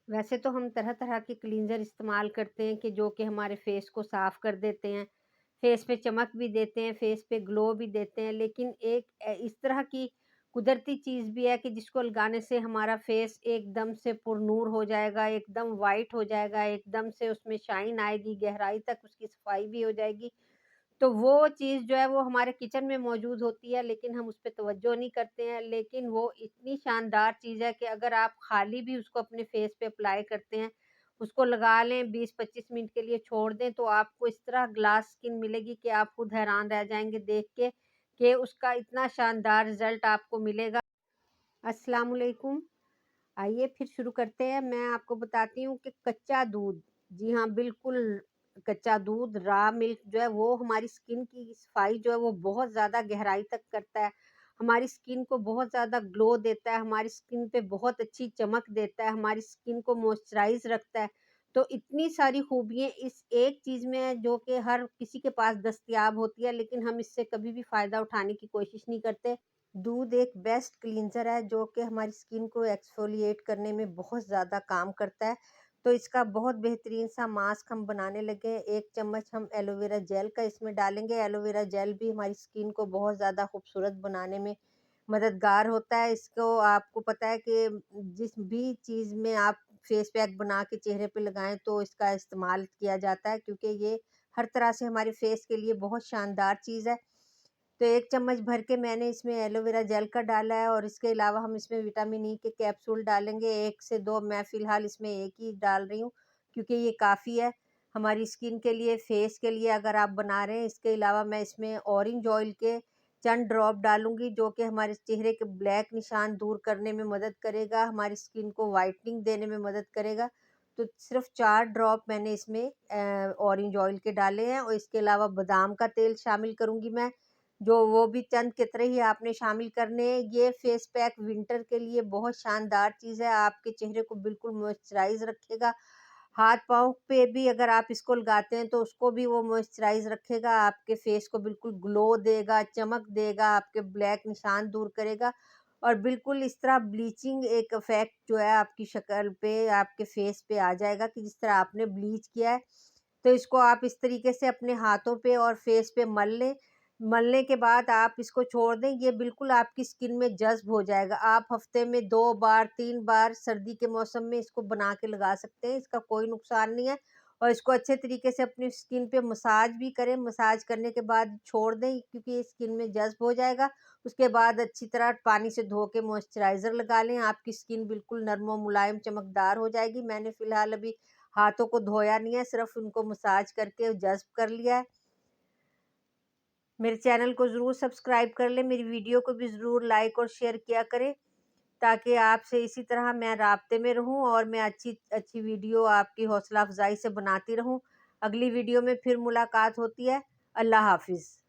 वैसे तो हम तरह-तरह के क्लींज़र इस्तेमाल करते हैं कि जो कि हमारे फेस को साफ़ कर देते हैं, फेस पे चमक भी देते हैं, फेस पे ग्लो भी देते हैं। लेकिन एक इस तरह की कुदरती चीज़ भी है कि जिसको लगाने से हमारा फेस एकदम से पुरनूर हो जाएगा, एकदम व्हाइट हो जाएगा, एकदम से उसमें शाइन आएगी, गहराई तक उसकी सफाई भी हो जाएगी। तो वो चीज़ जो है वो हमारे किचन में मौजूद होती है, लेकिन हम उस पे तवज्जो नहीं करते हैं। लेकिन वो इतनी शानदार चीज़ है कि अगर आप खाली भी उसको अपने फेस पे अप्लाई करते हैं, उसको लगा लें 20-25 मिनट के लिए छोड़ दें, तो आपको इस तरह ग्लास स्किन मिलेगी कि आप खुद हैरान रह जाएँगे देख के कि उसका इतना शानदार रिज़ल्ट आपको मिलेगा। अस्सलाम वालेकुम। आइए फिर शुरू करते हैं। मैं आपको बताती हूँ कि कच्चा दूध, जी हाँ, बिल्कुल कच्चा दूध, रॉ मिल्क जो है वो हमारी स्किन की सफाई जो है वो बहुत ज़्यादा गहराई तक करता है। हमारी स्किन को बहुत ज़्यादा ग्लो देता है, हमारी स्किन पे बहुत अच्छी चमक देता है, हमारी स्किन को मॉइस्चराइज़ रखता है। तो इतनी सारी खूबियाँ इस एक चीज़ में है जो कि हर किसी के पास दस्तयाब होती है, लेकिन हम इससे कभी भी फ़ायदा उठाने की कोशिश नहीं करते। दूध एक बेस्ट क्लींज़र है जो कि हमारी स्किन को एक्सफोलिएट करने में बहुत ज़्यादा काम करता है। तो इसका बहुत बेहतरीन सा मास्क हम बनाने लगे हैं। 1 चम्मच हम एलोवेरा जेल का इसमें डालेंगे। एलोवेरा जेल भी हमारी स्किन को बहुत ज़्यादा खूबसूरत बनाने में मददगार होता है। इसको आपको पता है कि जिस भी चीज़ में आप फेस पैक बना के चेहरे पे लगाएँ तो इसका इस्तेमाल किया जाता है, क्योंकि ये हर तरह से हमारे फेस के लिए बहुत शानदार चीज़ है। तो 1 चम्मच भर के मैंने इसमें एलोवेरा जेल का डाला है और इसके अलावा हम इसमें विटामिन ई के कैप्सूल डालेंगे 1 से 2। मैं फ़िलहाल इसमें 1 ही डाल रही हूँ, क्योंकि ये काफ़ी है हमारी स्किन के लिए, फेस के लिए अगर आप बना रहे हैं। इसके अलावा मैं इसमें ऑरेंज ऑयल के चंद ड्रॉप डालूँगी जो कि हमारे चेहरे के ब्लैक निशान दूर करने में मदद करेगा, हमारी स्किन को व्हाइटनिंग देने में मदद करेगा। तो सिर्फ़ 4 ड्रॉप मैंने इसमें ऑरेंज ऑयल के डाले हैं और इसके अलावा बादाम का तेल शामिल करूँगी मैं। जो वो भी चंद कितने ही आपने शामिल करने हैं। ये फेस पैक विंटर के लिए बहुत शानदार चीज़ है, आपके चेहरे को बिल्कुल मॉइस्चराइज़ रखेगा। हाथ-पाँव पे भी अगर आप इसको लगाते हैं तो उसको भी वो मॉइस्चराइज़ रखेगा, आपके फेस को बिल्कुल ग्लो देगा, चमक देगा, आपके ब्लैक निशान दूर करेगा और बिल्कुल इस तरह ब्लीचिंग एक इफ़ेक्ट जो है आपकी शक्ल पे, आपके फेस पे आ जाएगा कि जिस तरह आपने ब्लीच किया है। तो इसको आप इस तरीके से अपने हाथों पे और फेस पे मल लें। मलने के बाद आप इसको छोड़ दें, ये बिल्कुल आपकी स्किन में जज़्ब हो जाएगा। आप हफ्ते में 2 बार, 3 बार सर्दी के मौसम में इसको बना के लगा सकते हैं, इसका कोई नुकसान नहीं है। और इसको अच्छे तरीके से अपनी स्किन पे मसाज भी करें, मसाज करने के बाद छोड़ दें क्योंकि ये स्किन में जज़्ब हो जाएगा। उसके बाद अच्छी तरह पानी से धो के मॉइस्चराइज़र लगा लें, आपकी स्किन बिल्कुल नर्म और मुलायम चमकदार हो जाएगी। मैंने फ़िलहाल अभी हाथों को धोया नहीं है, सिर्फ़ उनको मसाज करके जज़्ब कर लिया है। मेरे चैनल को ज़रूर सब्सक्राइब कर लें, मेरी वीडियो को भी ज़रूर लाइक और शेयर किया करें, ताकि आपसे इसी तरह मैं राब्ते में रहूँ और मैं अच्छी-अच्छी वीडियो आपकी हौसला अफ़ज़ाई से बनाती रहूँ। अगली वीडियो में फिर मुलाकात होती है। अल्लाह हाफ़िज़।